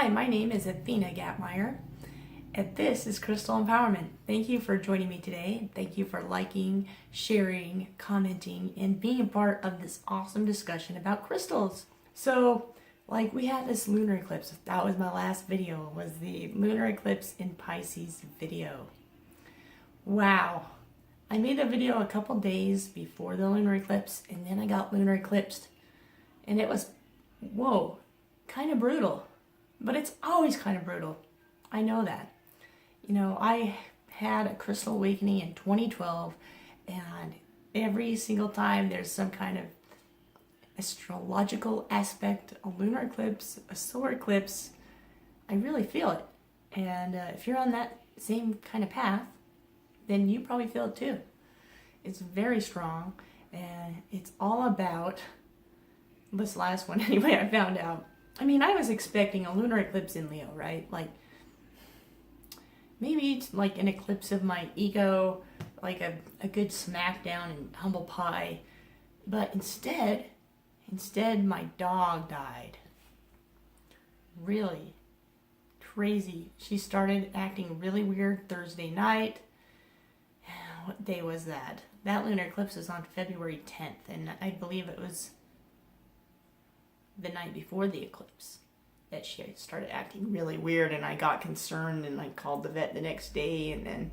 Hi, my name is Athena Gappmayer, and this is Crystal Empowerment. Thank you for joining me today. Thank you for liking, sharing, commenting, and being a part of this awesome discussion about crystals. So, we had this lunar eclipse. That was my last video, was the lunar eclipse in Pisces video. Wow. I made a video a couple days before the lunar eclipse, and then I got lunar eclipsed. And it was, whoa, kind of brutal. But it's always kind of brutal. I know that. You know, I had a crystal awakening in 2012, and every single time there's some kind of astrological aspect, a lunar eclipse, a solar eclipse, I really feel it. And if you're on that same kind of path, then you probably feel it too. It's very strong, and it's all about this last one anyway, I found out. I mean, I was expecting a lunar eclipse in Leo, right? Maybe it's like an eclipse of my ego, like a good smackdown and humble pie. But instead my dog died. Really crazy. She started acting really weird Thursday night. What day was that? That lunar eclipse was on February 10th, and I believe it was the night before the eclipse that she started acting really weird, and I got concerned and I called the vet the next day, and then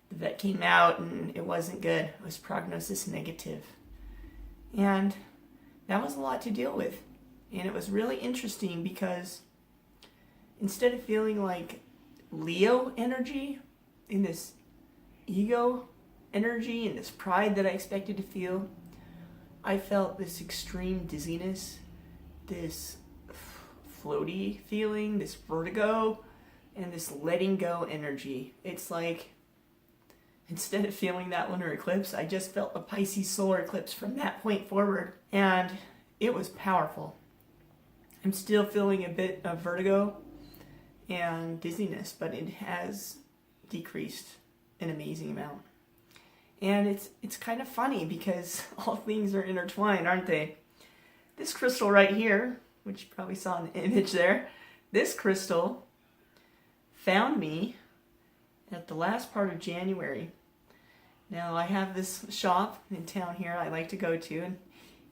the vet came out and it wasn't good. It was prognosis negative. And that was a lot to deal with. And it was really interesting because instead of feeling like Leo energy in this ego energy and this pride that I expected to feel, I felt this extreme dizziness, this floaty feeling, this vertigo, and this letting go energy. It's like, instead of feeling that lunar eclipse, I just felt a Pisces solar eclipse from that point forward, and it was powerful. I'm still feeling a bit of vertigo and dizziness, but it has decreased an amazing amount. And it's kind of funny because all things are intertwined, aren't they? This crystal right here, which you probably saw in the image there, this crystal found me at the last part of January. Now, I have this shop in town here I like to go to,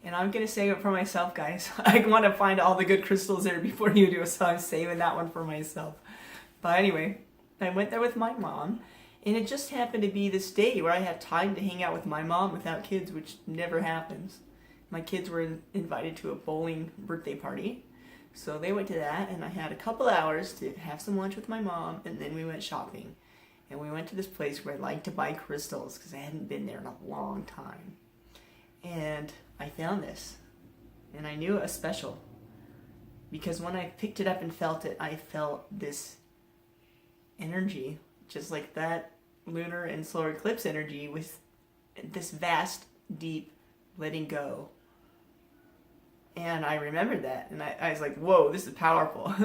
and I'm going to save it for myself, guys. I want to find all the good crystals there before you do, so I'm saving that one for myself. But anyway, I went there with my mom, and it just happened to be this day where I had time to hang out with my mom without kids, which never happens. My kids were invited to a bowling birthday party, so they went to that, and I had a couple hours to have some lunch with my mom, and then we went shopping. And we went to this place where I like to buy crystals because I hadn't been there in a long time. And I found this, and I knew it was special because when I picked it up and felt it, I felt this energy, just like that lunar and solar eclipse energy, with this vast, deep letting go. And I remembered that, and I was like, whoa, this is powerful.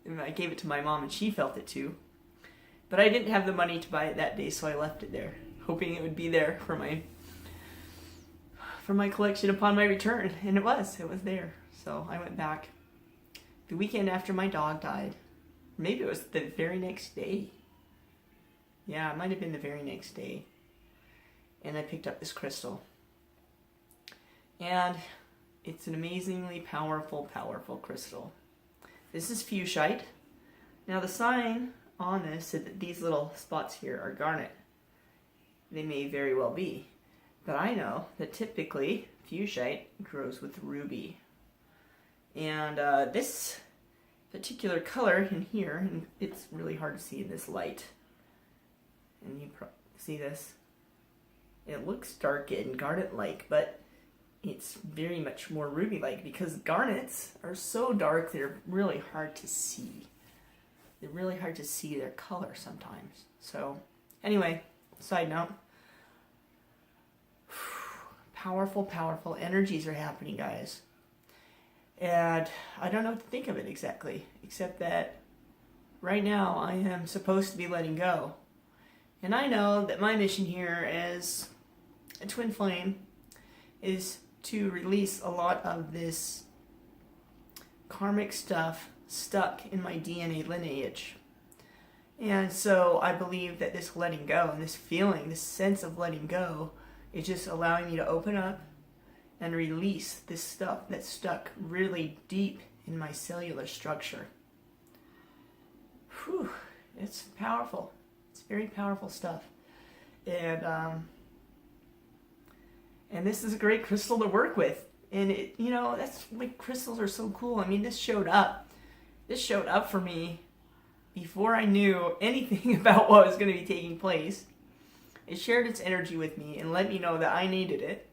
And I gave it to my mom, and she felt it too. But I didn't have the money to buy it that day, so I left it there, hoping it would be there for my collection upon my return. And it was there. So I went back the weekend after my dog died. Maybe it was the very next day. Yeah, it might have been the very next day. And I picked up this crystal. And it's an amazingly powerful, powerful crystal. This is Fuchsite. Now the sign on this said that these little spots here are garnet. They may very well be. But I know that typically Fuchsite grows with ruby. And this particular color in here, and it's really hard to see in this light. And you see this? It looks dark and garnet-like, but it's very much more ruby-like because garnets are so dark they're really hard to see. They're really hard to see their color sometimes. So, anyway, side note. Powerful, powerful energies are happening, guys. And I don't know what to think of it exactly, except that right now I am supposed to be letting go. And I know that my mission here as a twin flame is to release a lot of this karmic stuff stuck in my DNA lineage. And so I believe that this letting go and this feeling, this sense of letting go, is just allowing me to open up and release this stuff that's stuck really deep in my cellular structure. Whew, it's powerful. It's very powerful stuff. And this is a great crystal to work with. And it, you know, that's why crystals are so cool. I mean, this showed up for me before I knew anything about what was going to be taking place. It shared its energy with me and let me know that I needed it.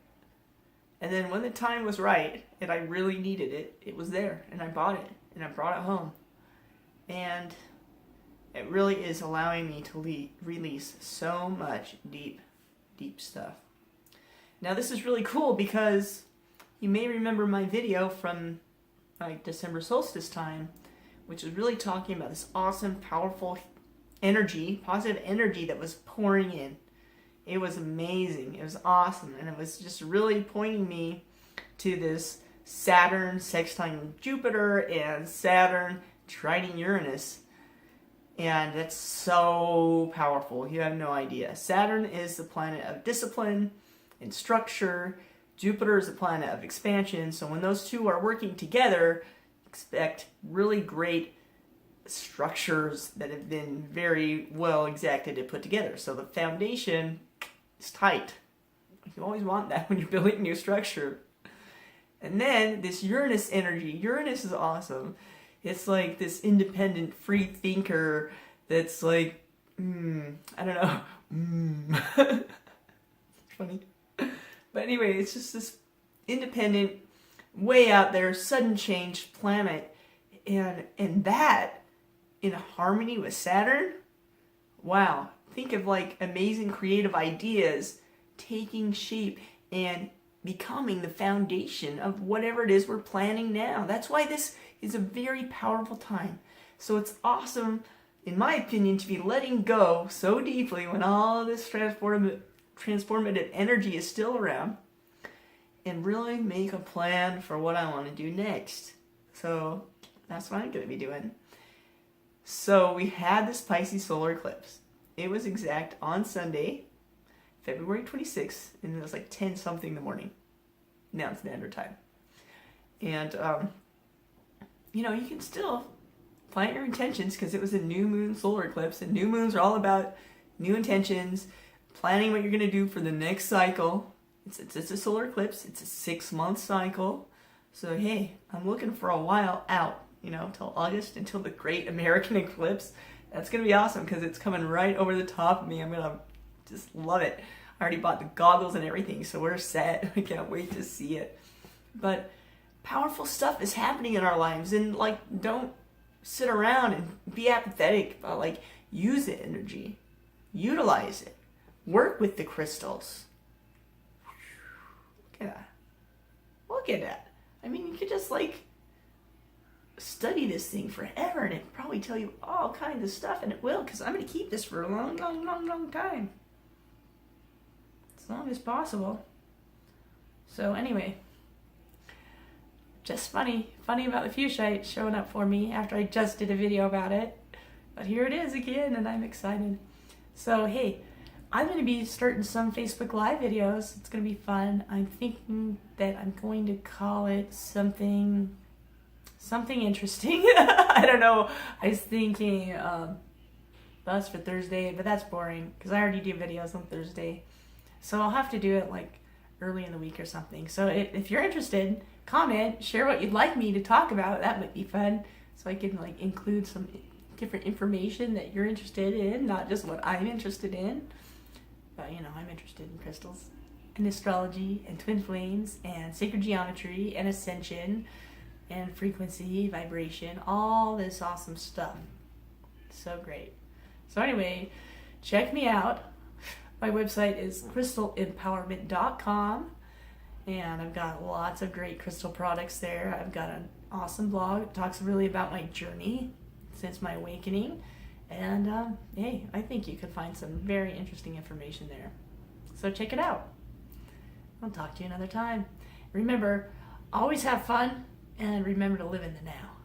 And then when the time was right and I really needed it, it was there. And I bought it and I brought it home. And it really is allowing me to release so much deep, deep stuff. Now this is really cool because you may remember my video from like December solstice time, which is really talking about this awesome, powerful energy, positive energy that was pouring in. It was amazing. It was awesome. And it was just really pointing me to this Saturn sextile Jupiter and Saturn trining Uranus. And that's so powerful. You have no idea. Saturn is the planet of discipline and structure. Jupiter is the planet of expansion. So when those two are working together, expect really great structures that have been very well exacted and put together. So the foundation is tight. You always want that when you're building a new structure. And then this Uranus energy. Uranus is awesome. It's like this independent, free thinker that's like, I don't know. Funny. But anyway, it's just this independent, way out there, sudden change planet. And that, in harmony with Saturn, wow. Think of like amazing creative ideas taking shape and becoming the foundation of whatever it is we're planning now. That's why this is a very powerful time. So it's awesome, in my opinion, to be letting go so deeply when all this transformative energy is still around and really make a plan for what I want to do next. So that's what I'm going to be doing. So we had this Pisces Solar Eclipse. It was exact on Sunday, February 26th, and it was like 10 something in the morning. Now it's standard time. And, you know, you can still plant your intentions because it was a new moon solar eclipse, and new moons are all about new intentions, planning what you're going to do for the next cycle. It's a solar eclipse. It's a 6-month cycle. So, hey, I'm looking for a while out, you know, till August, until the great American eclipse. That's going to be awesome because it's coming right over the top of me. I'm going to just love it. I already bought the goggles and everything, so we're set. I can't wait to see it. But powerful stuff is happening in our lives, and like, don't sit around and be apathetic, but like, use the energy, utilize it, work with the crystals. Look at that. Look at that. I mean, you could just like study this thing forever, and it'll probably tell you all kinds of stuff, and it will, because I'm going to keep this for a long, long, long, long time. As long as possible. So anyway, just funny about the Fuchsite showing up for me after I just did a video about it. But here it is again, and I'm excited. So hey, I'm going to be starting some Facebook Live videos. It's going to be fun. I'm thinking that I'm going to call it something interesting. I don't know. I was thinking Buzz for Thursday, but that's boring because I already do videos on Thursday. So I'll have to do it like early in the week or something. So if you're interested, comment, share what you'd like me to talk about. That might be fun. So I can like include some different information that you're interested in, not just what I'm interested in. But you know, I'm interested in crystals and astrology and twin flames and sacred geometry and ascension and frequency, vibration, all this awesome stuff. So great. So anyway, check me out. My website is crystalempowerment.com, and I've got lots of great crystal products there. I've got an awesome blog that talks really about my journey since my awakening, and hey, I think you could find some very interesting information there. So check it out. I'll talk to you another time. Remember, always have fun, and remember to live in the now.